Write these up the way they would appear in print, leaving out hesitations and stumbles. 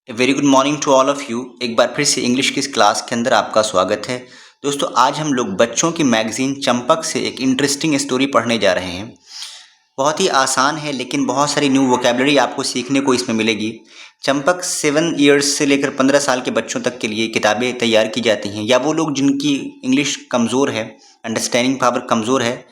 A very good morning to all of you. एक बार फिर से इंग्लिश की इस क्लास के अंदर आपका स्वागत है। दोस्तों, आज हम लोग बच्चों की मैगज़ीन चंपक से एक इंटरेस्टिंग स्टोरी पढ़ने जा रहे हैं। बहुत ही आसान है, लेकिन बहुत सारी न्यू वोकैबुलरी आपको सीखने को इसमें मिलेगी। चंपक 7 इयर्स से लेकर 15 साल के बच्चों तक के लिए किताबें तैयार की जाती हैं, या वो लोग जिनकी इंग्लिश कमज़ोर है, अंडरस्टैंडिंग पावर कमज़ोर है,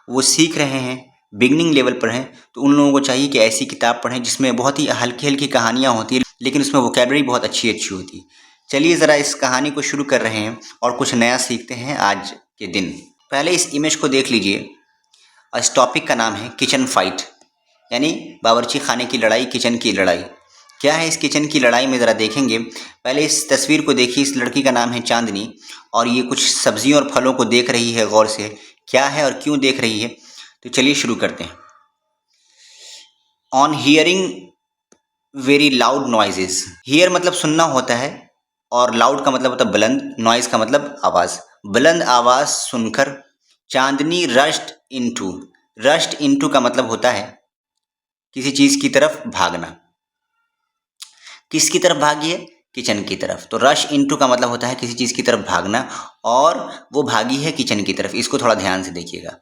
वो सीख रहे हैं, बिगनिंग लेवल पर हैं, तो उन लोगों को चाहिए कि ऐसी किताब पढ़ें जिसमें बहुत ही हल्की-हल्की कहानियाँ होती हैं, लेकिन उसमें वोकैबुलरी बहुत अच्छी-अच्छी होती है। चलिए ज़रा इस कहानी को शुरू कर रहे हैं और कुछ नया सीखते हैं आज के दिन। पहले इस इमेज को देख लीजिए। इस टॉपिक का नाम है किचन फाइट, यानी बावर्ची खाने की लड़ाई, किचन की लड़ाई। क्या है इस किचन की लड़ाई में, ज़रा देखेंगे। पहले इस तस्वीर को देखिए। इस लड़की का नाम है चांदनी और ये कुछ सब्जियों और फलों को देख रही है गौर से। क्या है और क्यों देख रही है, तो चलिए शुरू करते हैं। On hearing very loud noises. Here मतलब सुनना होता है और लाउड का मतलब होता है बुलंद, नॉइज का मतलब आवाज़। बुलंद आवाज़ सुनकर चांदनी रश्ड इनटू का मतलब होता है किसी चीज़ की तरफ भागना। किसकी तरफ भागी है? किचन की तरफ। तो रश इनटू का मतलब होता है किसी चीज़ की तरफ भागना, और वो भागी है किचन की तरफ। इसको थोड़ा ध्यान से देखिएगा।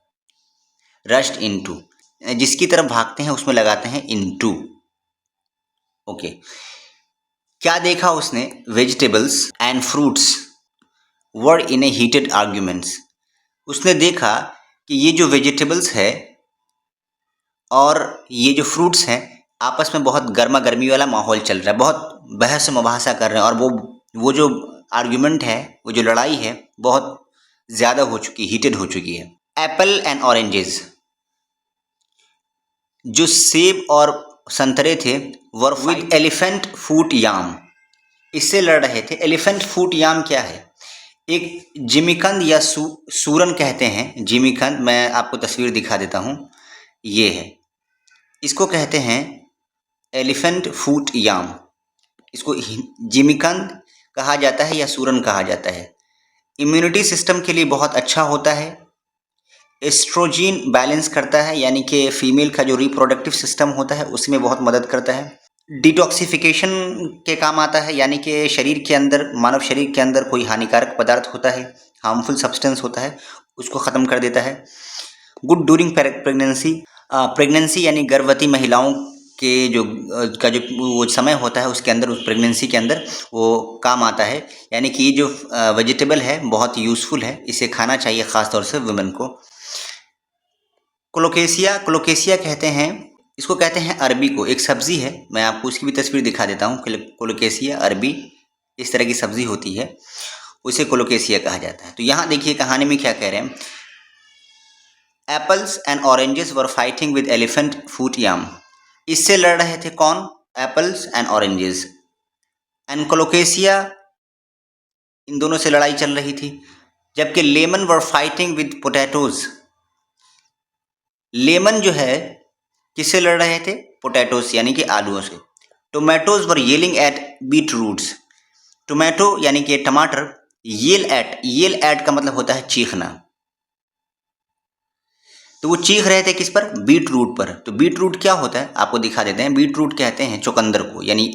रश्ड इनटू, जिसकी तरफ भागते हैं उसमें लगाते हैं इनटू। ओके। क्या देखा उसने? Vegetables and fruits were in A heated arguments. उसने देखा कि ये जो वेजिटेबल्स है और ये जो फ्रूट्स हैं, आपस में बहुत गर्मा गर्मी वाला माहौल चल रहा है, बहुत बहस मुबाहसा कर रहे हैं, और वो जो आर्ग्यूमेंट है, वो जो लड़ाई है, बहुत ज़्यादा हो चुकी, हीटेड हो चुकी है। एप्पल एंड ऑरेंजेस, जो सेब और संतरे थे, were with elephant foot yam, इससे लड़ रहे थे। एलिफेंट फूट याम क्या है? एक जिमीकंद या सूरन कहते हैं। जिमीकंद, मैं आपको तस्वीर दिखा देता हूँ। ये है, इसको कहते हैं एलिफेंट फूट याम। इसको जिमीकंद कहा जाता है या सूरन कहा जाता है। इम्यूनिटी सिस्टम के लिए बहुत अच्छा होता है। एस्ट्रोजीन बैलेंस करता है, यानी कि फीमेल का जो रिप्रोडक्टिव सिस्टम होता है उसमें बहुत मदद करता है। डिटॉक्सिफिकेशन के काम आता है, यानी कि शरीर के अंदर, मानव शरीर के अंदर कोई हानिकारक पदार्थ होता है, हार्मफुल सब्सटेंस होता है, उसको ख़त्म कर देता है। गुड ड्यूरिंग प्रेगनेंसी, यानी गर्भवती महिलाओं के जो वो समय होता है उसके अंदर, उस प्रेगनेंसी के अंदर वो काम आता है। यानी कि ये जो वेजिटेबल है बहुत यूज़फुल है, इसे खाना चाहिए ख़ास तौर से वुमेन को। कोलोकेशिया कहते हैं, इसको कहते हैं अरबी को। एक सब्ज़ी है, मैं आपको उसकी भी तस्वीर दिखा देता हूँ। कोलोकेशिया अरबी, इस तरह की सब्ज़ी होती है, उसे कोलोकेशिया कहा जाता है। तो यहाँ देखिए कहानी में क्या कह रहे हैं। Apples and oranges were fighting with elephant foot yam. इससे लड़ रहे थे कौन? Apples and oranges. And colocasia, इन दोनों से लड़ाई चल रही थी। जबकि lemon were fighting with potatoes. Lemon जो है किससे लड़ रहे थे? पोटैटोस, यानी कि आलूओं से। Tomatoes were yelling at beet roots. Tomato यानी कि टमाटर, येल एट का मतलब होता है चीखना। तो वो चीख रहे थे किस पर? बीट रूट पर। तो बीट रूट क्या होता है आपको दिखा देते हैं। बीट रूट कहते हैं चुकंदर को, यानी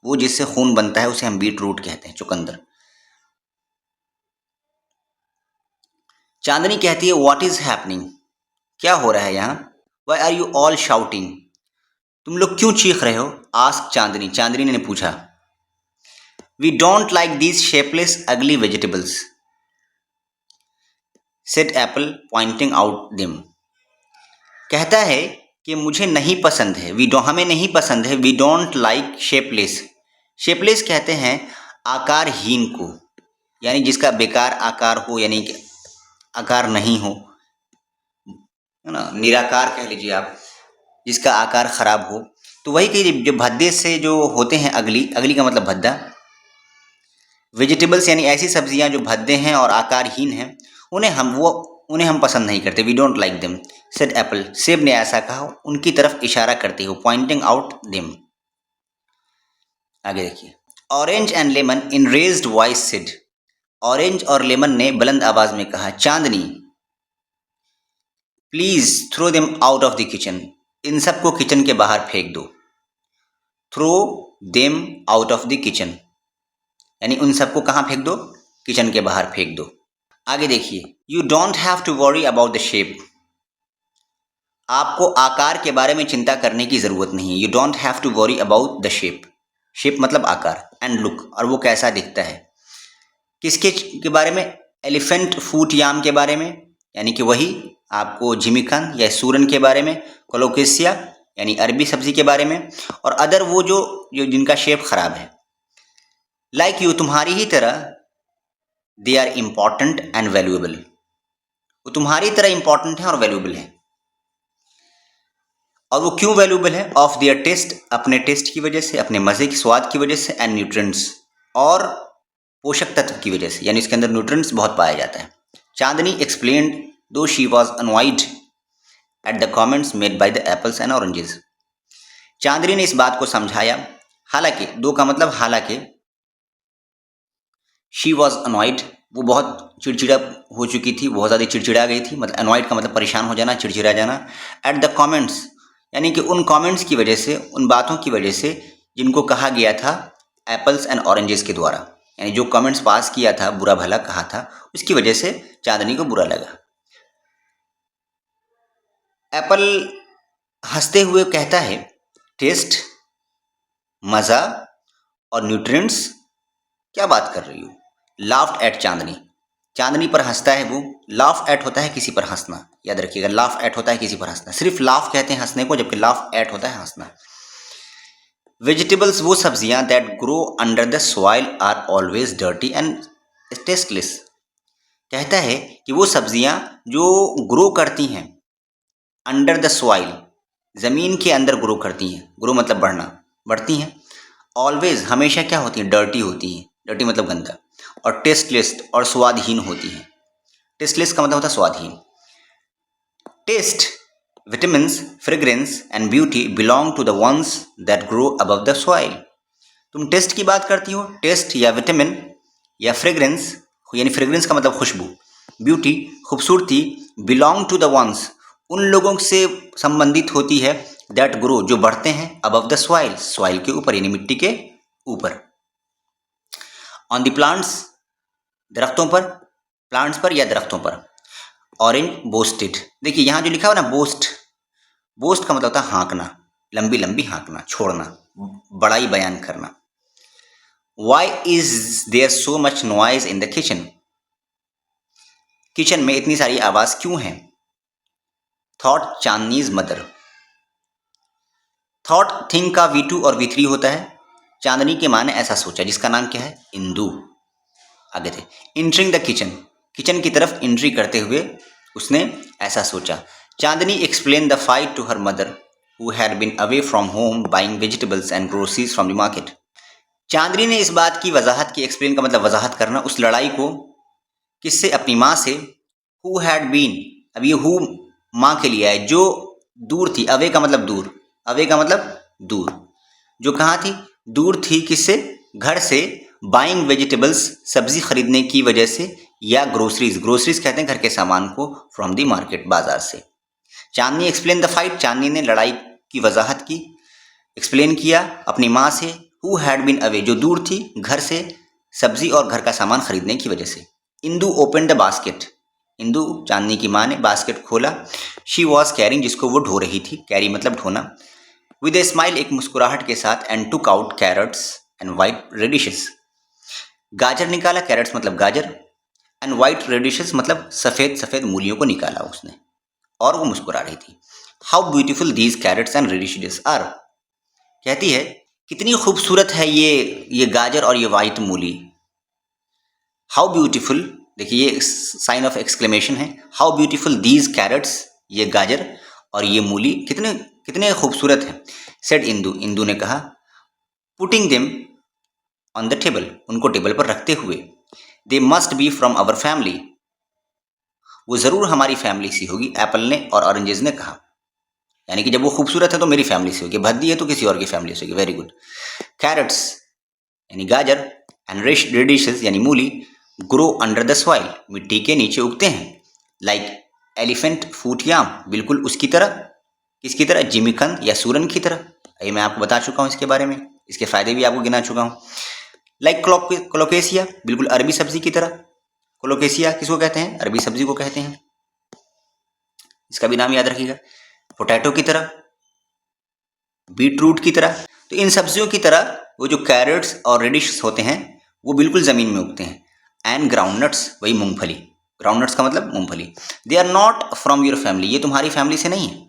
वो जिससे खून बनता है उसे हम बीट रूट कहते हैं, चुकंदर। चांदनी कहती है व्हाट इज हैपनिंग, क्या हो रहा है यहाँ? Why are you all shouting, तुम लोग क्यों चीख रहे हो? आस्क चांदनी ने पूछा। We don't like these shapeless ugly vegetables, said apple pointing out them. कहता है कि मुझे नहीं पसंद है, हमें नहीं पसंद है। वी डोंट लाइक शेपलेस कहते हैं आकारहीन को, यानी जिसका बेकार आकार हो, यानी कि आकार नहीं हो, है ना, निराकार कह लीजिए आप, जिसका आकार खराब हो। तो वही कि जो भद्दे से जो होते हैं, अगली का मतलब भद्दा। वेजिटेबल्स यानी ऐसी सब्जियां जो भद्दे हैं और आकारहीन हैं, उन्हें हम पसंद नहीं करते। We don't like them, said apple. सेब ने ऐसा कहा, उनकी तरफ इशारा करते हो, पॉइंटिंग आउट देम। आगे देखिए। Orange and lemon in raised voice said. Orange और लेमन ने बुलंद आवाज में कहा, Chandni please throw them out of the kitchen, इन सबको किचन के बाहर फेंक दो। Throw them out of the kitchen, यानी उन सबको कहाँ फेंक दो, किचन के बाहर फेंक दो। आगे देखिए, you don't have to worry about the shape, आपको आकार के बारे में चिंता करने की ज़रूरत नहीं है। You don't have to worry about the shape, shape मतलब आकार, एंड लुक, और वो कैसा दिखता है। किसके के बारे में, एलिफेंट फूट याम के बारे में, यानी कि वही आपको जिमिकन या सूरन के बारे में, कोलोकेसिया यानी अरबी सब्जी के बारे में, और अदर वो जो जिनका शेप खराब है। लाइक यू, तुम्हारी ही तरह, they are important and valuable, वो तुम्हारी तरह इम्पॉर्टेंट है और वैल्यूएबल है। और वो क्यों वैल्यूएबल है, ऑफ देयर टेस्ट, अपने टेस्ट की वजह से, अपने मज़े की स्वाद की वजह से, एंड न्यूट्रिएंट्स, और पोषक तत्व की वजह से, यानी इसके अंदर न्यूट्रिएंट्स बहुत पाया जाता है। Chandni explained though she was annoyed at the comments made by the apples and oranges, Chandni ने इस बात को समझाया, हालांकि, दो का मतलब हालांकि, शी वॉज अनॉयड, वो बहुत चिड़चिड़ा हो चुकी थी, बहुत ज़्यादा चिड़चिड़ा गई थी, मतलब अनॉयड का मतलब परेशान हो जाना, चिड़चिड़ा जाना। एट द कमेंट्स, यानी कि उन कमेंट्स की वजह से, उन बातों की वजह से जिनको कहा गया था एप्पल्स एंड ऑरेंजेस के द्वारा, यानी जो कमेंट्स पास किया था, बुरा भला कहा था, उसकी वजह से चांदनी को बुरा लगा। एप्पल हंसते हुए कहता है, टेस्ट, मज़ा और न्यूट्रिएंट्स, क्या बात कर रही हो। लाफ्ड एट चांदनी, चांदनी पर हंसता है वो। लाफ एट होता है किसी पर हंसना, याद रखिएगा, लाफ एट होता है किसी पर हंसना, सिर्फ लाफ कहते हैं हंसने को, जबकि लाफ एट होता है हंसना। वेजिटेबल्स, वो सब्जियां, that grow under the soil are always dirty and tasteless, कहता है कि वो सब्जियां जो ग्रो करती हैं अंडर द सॉइल, ज़मीन के अंदर ग्रो करती हैं, ग्रो मतलब बढ़ना, बढ़ती हैं, ऑलवेज हमेशा क्या होती हैं, डर्टी होती हैं, डर्टी मतलब गंदा, और टेस्टलेस और स्वादहीन होती हैं। टेस्टलेस का मतलब होता है स्वादहीन। Taste, vitamins, fragrance and beauty belong to the ones that grow above the soil, तुम टेस्ट की बात करती हो, टेस्ट या विटामिन या फ्रेग्रेंस, यानी फ्रेग्रेंस का मतलब खुशबू, ब्यूटी खूबसूरती, बिलोंग टू द वंस, उन लोगों से संबंधित होती है, दैट ग्रो जो बढ़ते हैं, अबव द सॉइल, सॉइल के ऊपर यानी मिट्टी के ऊपर, ऑन द प्लांट्स, दरख्तों पर, प्लांट्स पर या दरख्तों पर। ऑरेंज बोस्टेड, देखिए यहाँ जो लिखा हुआ ना बोस्ट, बोस्ट का मतलब होता है हाँकना, लंबी लंबी हाँकना, छोड़ना, बड़ाई बयान करना। Why is there so much noise in the kitchen, kitchen में इतनी सारी आवाज़ क्यों है। थॉट चांदनीज मदर, थॉट थिंक का V2 और V3 होता है, चांदनी के माँ ने ऐसा सोचा, जिसका नाम क्या है, इंदु। आगे थे, इंटरिंग द किचन, किचन की तरफ एंट्री करते हुए उसने ऐसा सोचा। Chandni explain the fight to her mother who had been away from home buying vegetables and groceries from the market, Chandni ने इस बात की वजाहत की, एक्सप्लेन का मतलब वजाहत करना, उस लड़ाई को, किससे, अपनी माँ से, हु हैड बीन, अब ये हु माँ के लिए है, जो दूर थी, अवे का मतलब दूर, अवे का मतलब दूर, जो कहाँ थी, दूर थी, किससे, घर से, बाइंग वेजिटेबल्स, सब्जी खरीदने की वजह से, या ग्रोसरीज, ग्रोसरीज कहते हैं घर के सामान को, फ्रॉम दी मार्केट, बाजार से। चांदनी एक्सप्लेन द फाइट, चांदनी ने लड़ाई की वजाहत की, एक्सप्लेन किया अपनी माँ से, हु हैड बीन अवे, जो दूर थी घर से, सब्जी और घर का सामान खरीदने की वजह से। Indu open the basket, Indu Chandni की माँ ने बास्केट खोला, शी वॉज कैरिंग, जिसको वो ढो रही थी, कैरी मतलब ढोना, विद ए स्माइल, एक मुस्कुराहट के साथ, and took out carrots and white radishes, गाजर निकाला, कैरेट्स मतलब गाजर, एंड वाइट रेडिशेस मतलब सफ़ेद सफ़ेद मूलियों को निकाला उसने, और वो मुस्कुरा रही थी। How beautiful these carrots and radishes are, कहती है कितनी खूबसूरत है ये गाजर और ये वाइट मूली। हाउ ब्यूटीफुल, देखिए ये साइन ऑफ एक्सक्लेमेशन है, हाउ ब्यूटीफुल दीज कैरेट्स, ये गाजर और ये मूली कितने कितने खूबसूरत हैं। सेड इंदु, इंदु ने कहा, putting them on the table, उनको टेबल पर रखते हुए, they must be from our family, वो ज़रूर हमारी फैमिली से होगी, एप्पल ने और ऑरेंजेस ने कहा, यानी कि जब वो खूबसूरत है तो मेरी फैमिली से होगी, भद्दी है तो किसी और की फैमिली से होगी, वेरी गुड। कैरेट्स यानी गाजर, एंड रेडिशेस यानी मूली, ग्रो अंडर द सॉइल, मिट्टी के नीचे उगते हैं, लाइक एलिफेंट फूट याम, बिल्कुल उसकी तरह, किसकी तरह, जिमिकन या सूरन की तरह, ये मैं आपको बता चुका हूँ इसके बारे में, इसके फ़ायदे भी आपको गिना चुका हूँ। लाइक कोलोकेसिया, बिल्कुल अरबी सब्जी की तरह। कोलोकेसिया किसको कहते हैं? अरबी सब्जी को कहते हैं, इसका भी नाम याद रखिएगा। पोटैटो की तरह, बीट रूट की तरह। तो इन सब्जियों की तरह वो जो कैरेट्स और रेडिश होते हैं वो बिल्कुल ज़मीन में उगते हैं। एंड ग्राउंडनट्स, वही मूंगफली, ग्राउंडनट्स का मतलब मूंगफली। They are not from your family, ये तुम्हारी फैमिली से नहीं है।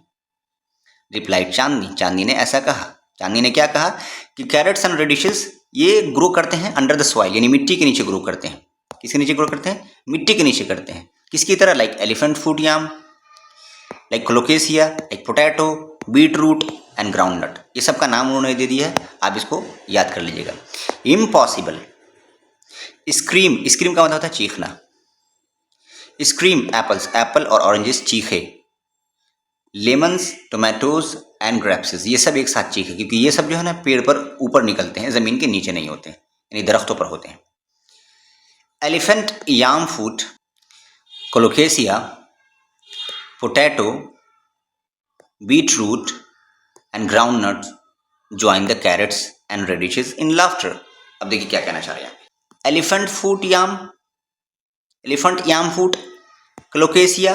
रिप्लाइड चांदनी, चांदनी ने ऐसा कहा। चांदनी ने क्या कहा कि कैरेट्स एंड रेडिशेस ये ग्रो करते हैं अंडर द सॉइल, यानी मिट्टी के नीचे ग्रो करते हैं। किसके नीचे ग्रो करते हैं? मिट्टी के नीचे करते हैं। किसकी तरह? Like elephant foot yam, like colocasia, like potato, beet root and groundnut. ये सब का नाम उन्होंने दे दिया है, आप इसको याद कर लीजिएगा। इम्पॉसिबल, स्क्रीम, स्क्रीम का मतलब होता है चीखना। स्क्रीम एप्पल्स, एप्पल और ऑरेंजेस चीखे। लेमन्स, टोमेटोज एंड ग्रेप्सेस, ये सब एक साथ चीखे, क्योंकि ये सब जो है ना पेड़ पर ऊपर निकलते हैं, ज़मीन के नीचे नहीं होते हैं, यानी दरख्तों पर होते हैं। Elephant yam foot, colocasia, potato, beet root and groundnut join the carrots and radishes in laughter. अब देखिए क्या कहना चाह रहे हैं। Elephant foot yam, elephant yam foot, colocasia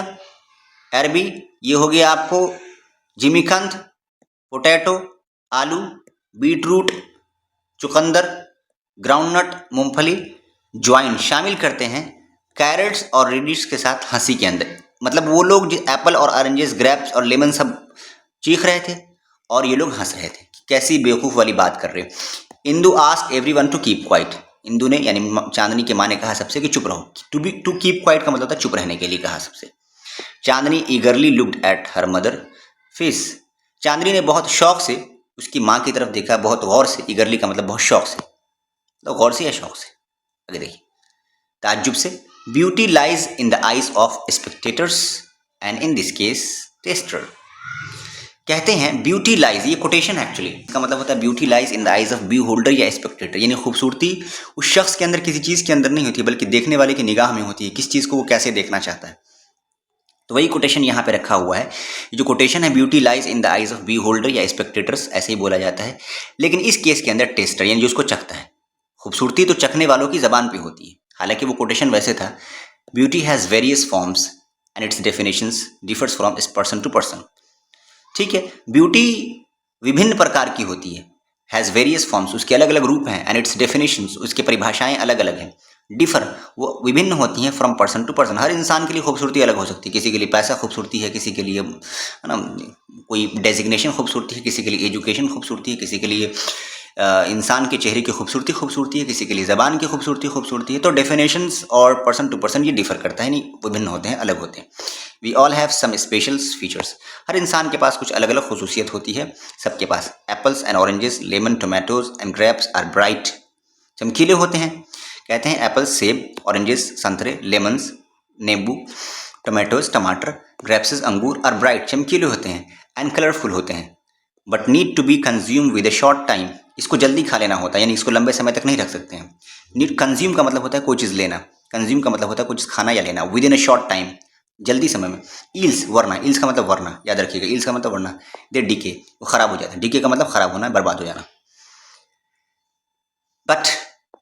अरबी, ये हो गया आपको जिमीकंद, पोटैटो, आलू, बीट रूट, चुकंदर, ग्राउंडनट, मूंगफली, ज्वाइन शामिल करते हैं कैरेट्स और रेडिश के साथ हंसी के अंदर। मतलब वो लोग जो एप्पल और ऑरेंजेस, ग्रेप्स और लेमन सब चीख रहे थे और ये लोग हंस रहे थे। कैसी बेवकूफ़ वाली बात कर रहे हो। Indu ask everyone to keep quiet, Indu ने यानी चांदनी के माँ ने कहा सबसे कि चुप रहो। टू कीप क्वाइट का मतलब था चुप रहने के लिए कहा सबसे। Chandni eagerly looked at her mother face, Chandni ने बहुत शौक से उसकी माँ की तरफ देखा, बहुत गौर से। ईगरली का मतलब बहुत शौक से, तो गौर से या शौक से? आगे देखिए, ताज्जुब से। Beauty lies in the eyes of spectators and in this case tester. कहते हैं ब्यूटी लाइज, ये कोटेशन एक्चुअली, इसका मतलब होता है beauty lies in the eyes of view holder या स्पेक्टेटर, यानी खूबसूरती उस शख्स के अंदर किसी चीज़ के अंदर नहीं होती बल्कि देखने वाले की निगाह में होती है, किस चीज़ को वो कैसे देखना चाहता है। तो वही कोटेशन यहाँ पे रखा हुआ है। ये जो कोटेशन है beauty lies in the eyes of view holder या स्पेक्टेटर्स, ऐसे ही बोला जाता है। लेकिन इस केस के अंदर टेस्टर, यानी जो उसको चखता है। खूबसूरती तो चखने वालों की ज़बान पे होती है, हालांकि वो कोटेशन वैसे था। Beauty has various forms and its definitions differs from person to person. ठीक है, ब्यूटी विभिन्न प्रकार की होती है, हैज़ वेरियस फॉर्म्स, उसके अलग अलग रूप हैं, एंड इट्स डेफिनेशंस, उसकी परिभाषाएं अलग अलग हैं। डिफर, वो विभिन्न होती हैं फ्रॉम पर्सन टू पर्सन। हर इंसान के लिए खूबसूरती अलग हो सकती है। किसी के लिए पैसा खूबसूरती है, किसी के लिए है ना कोई डेजिग्नेशन खूबसूरती है, किसी के लिए एजुकेशन खूबसूरती है, किसी के लिए इंसान के चेहरे की खूबसूरती है, किसी के लिए ज़बान की खूबसूरती है। तो डेफिनेशंस और पर्सन टू पर्सन ये डिफर करता है, नहीं विभिन्न होते हैं, अलग होते हैं। We all have some special features, हर इंसान के पास कुछ अलग अलग खसूसियत होती है सबके पास। Apples and oranges, lemon, tomatoes and grapes are bright, चमकीले होते हैं। कहते हैं एप्पल्स सेब, ऑरेंजेस संतरे, लेमन्स नींबू, टोमेटोज टमाटर, ग्रेप्सेस अंगूर आर ब्राइट, चमकीले होते हैं, एंड कलरफुल होते हैं। But need to be consume with a short time, इसको जल्दी खा लेना होता है, यानी इसको लंबे समय तक नहीं रख सकते हैं। नीड, कंज्यूम का मतलब होता है कोई चीज़ लेना, कंज्यूम का मतलब होता है कुछ खाना या लेना। With in A short time, जल्दी समय में। ईल्स, वरना, ईल्स का मतलब वरना, याद रखिएगा, ईल्स का मतलब वरना। दे डीके, वो खराब हो जाता है। डीके का मतलब खराब होना, बर्बाद हो जाना। बट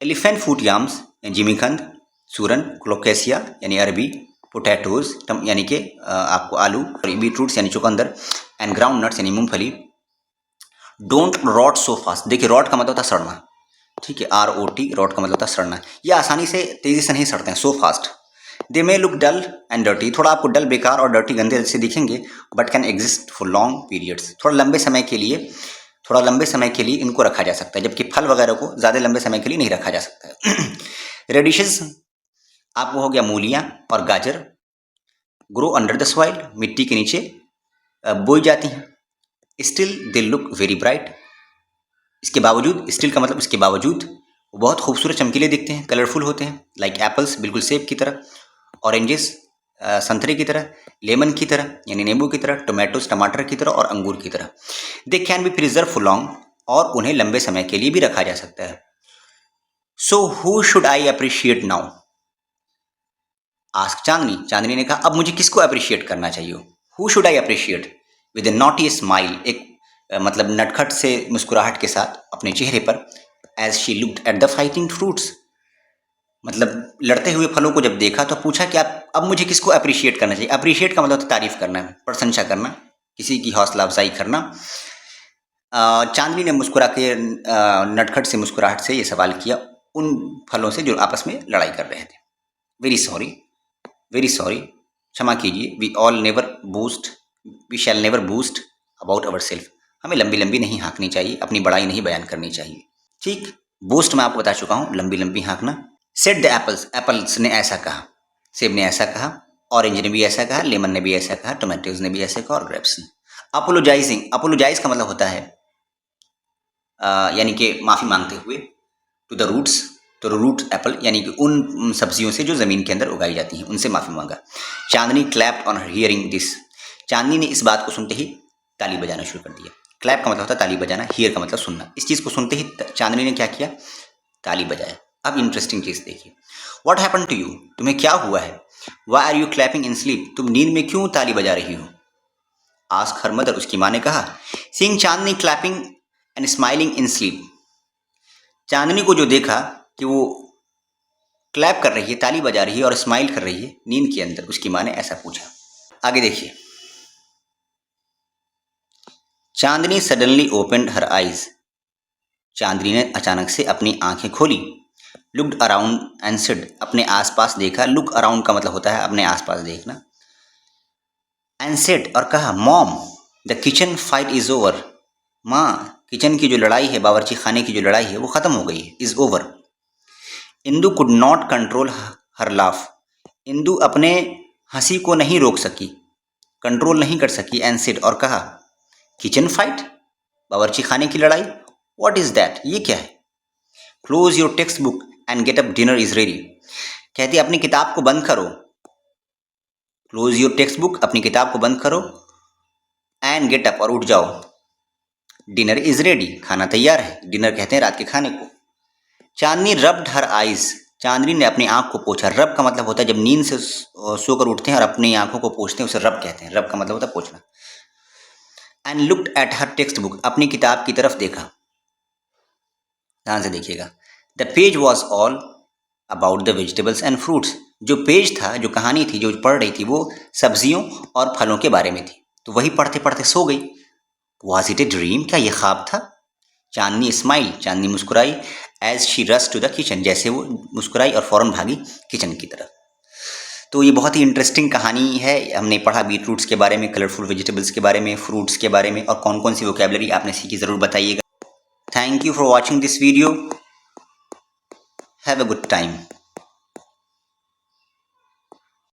एलिफेंट फूट याम्स, जिमीकंद, सूरन, कोलोकेसिया यानी अरबी, पोटैटोज यानी कि आपको आलू, बीट रूट्स यानी चुकंदर, एंड ग्राउंड नट्स यानी मूंगफली, डोंट रॉट सो फास्ट। देखिए रॉट का मतलब होता है सड़ना, ठीक है, ROT, रॉट का मतलब होता है सड़ना। ये आसानी से तेज़ी से नहीं सड़ते हैं, so fast. They may look dull and dirty, थोड़ा आपको डल, बेकार और डर्टी, गंदे से दिखेंगे, but can exist for long periods, थोड़ा लंबे समय के लिए इनको रखा जा सकता है, जबकि फल वगैरह को ज़्यादा लंबे समय के लिए नहीं रखा जा सकता है। रेडिशेस आपको हो गया मूलियाँ और गाजर, ग्रो अंडर द सॉइल, मिट्टी के नीचे बोई जाती हैं। Still they look very bright, इसके बावजूद, स्टिल का मतलब इसके बावजूद, वो बहुत खूबसूरत चमकीले दिखते हैं, कलरफुल होते हैं। लाइक एप्पल्स, बिल्कुल सेब की तरह, ऑरेंजेस संतरे की तरह, लेमन की तरह यानी नींबू की तरह, टोमेटोज टमाटर की तरह और अंगूर की तरह। They can be preserve for long, और उन्हें लंबे समय के लिए भी रखा जा सकता है। So who should I appreciate now, ask Chandni, Chandni ने कहा अब मुझे किसको अप्रिशिएट करना चाहिए। Who should I appreciate, with a naughty smile, एक मतलब नटखट से मुस्कुराहट के साथ अपने चेहरे पर, as she looked at the fighting fruits, मतलब लड़ते हुए फलों को जब देखा तो पूछा कि आप अब मुझे किसको अप्रिशिएट करना चाहिए। अप्रिशिएट का मतलब तो तारीफ करना, प्रशंसा करना, किसी की हौसला अफजाई करना। चांदनी ने मुस्कुरा के नटखट से मुस्कुराहट से ये सवाल किया उन फलों से जो आपस में लड़ाई कर रहे थे। वेरी सॉरी, क्षमा कीजिए। We shall never boost about our self, हमें लंबी लंबी नहीं हाँकनी चाहिए, अपनी बड़ाई नहीं बयान करनी चाहिए। ठीक, बूस्ट मैं आपको बता चुका हूँ, लंबी लंबी हाँकना। सेड द एप्पल्स, एप्पल्स ने ऐसा कहा, सेब ने ऐसा कहा, ऑरेंज ने भी ऐसा कहा, लेमन ने भी ऐसा कहा, टोमेटोज ने भी ऐसा कहा और ग्रेप्स ने। अपोलोजाइज का मतलब होता है यानी कि माफ़ी मांगते हुए। टू द रूट्स, तो रूट एप्पल यानी कि उन सब्जियों से जो ज़मीन के अंदर उगाई जाती हैं, उनसे माफ़ी मांगा। चांदनी क्लैप्ड ऑन हियरिंग दिस, चांदनी ने इस बात को सुनते ही ताली बजाना शुरू कर दिया। क्लैप का मतलब होता है ताली बजाना, हियर का मतलब सुनना। इस चीज़ को सुनते ही चांदनी ने क्या किया, ताली बजाया। अब इंटरेस्टिंग चीज़ देखिए, व्हाट हैपन टू यू, तुम्हें क्या हुआ है। Why are you clapping in sleep, तुम नींद में क्यों ताली बजा रही हो। आस्क हर मदर, उसकी माँ ने कहा। Seeing Chandni clapping and smiling in sleep, Chandni को जो देखा कि वो क्लैप कर रही है, ताली बजा रही है और स्माइल कर रही है नींद के अंदर, उसकी माँ ने ऐसा पूछा। आगे देखिए, चांदनी सडनली ओपनड हर आईज, चांदनी ने अचानक से अपनी आंखें खोली। लुक्ड अराउंड एंड सेड, अपने आसपास देखा। लुक अराउंड का मतलब होता है अपने आसपास देखना। एंड सेड, और कहा, mom the kitchen fight is over, माँ किचन की जो लड़ाई है, बावर्ची खाने की जो लड़ाई है वो ख़त्म हो गई है, is over. Indu could not control her laugh, Indu अपने हंसी को नहीं रोक सकी, कंट्रोल नहीं कर सकी। एंड सेड, और कहा, किचन फाइट, बावर्ची खाने की लड़ाई, व्हाट इज़ दैट, ये क्या है। Close your text book and get up, dinner is ready, कहती अपनी किताब को बंद करो। क्लोज योर टेक्स्ट बुक, अपनी किताब को बंद करो, एंड गेट अप, और उठ जाओ। डिनर इज रेडी, खाना तैयार है। डिनर कहते हैं रात के खाने को। चांदनी रब्ड हर आइज, चांदनी ने अपनी आंख को पोंछा। रब का मतलब होता है जब नींद से सोकर उठते हैं और अपनी आंखों को पोंछते हैं, उसे रब कहते हैं। रब का मतलब होता है पोंछना। And looked at her textbook, अपनी किताब की तरफ देखा। ध्यान से देखिएगा। The page was all about the vegetables and fruits, जो पेज था, जो कहानी थी, जो पढ़ रही थी, वो सब्जियों और फलों के बारे में थी। तो वही पढ़ते पढ़ते सो गई। वॉज इट ए ड्रीम, क्या ये ख्वाब था। चांदनी स्माइल, चांदनी मुस्कुराई। As she rush to the kitchen, जैसे वो मुस्कुराई और फौरन भागी किचन की तरफ। तो ये बहुत ही इंटरेस्टिंग कहानी है। हमने पढ़ा बीटरूट्स के बारे में, कलरफुल वेजिटेबल्स के बारे में, फ्रूट्स के बारे में, और कौन कौन सी वोकैबुलरी आपने सीखी ज़रूर बताइएगा। Thank you for watching this video, have a good time.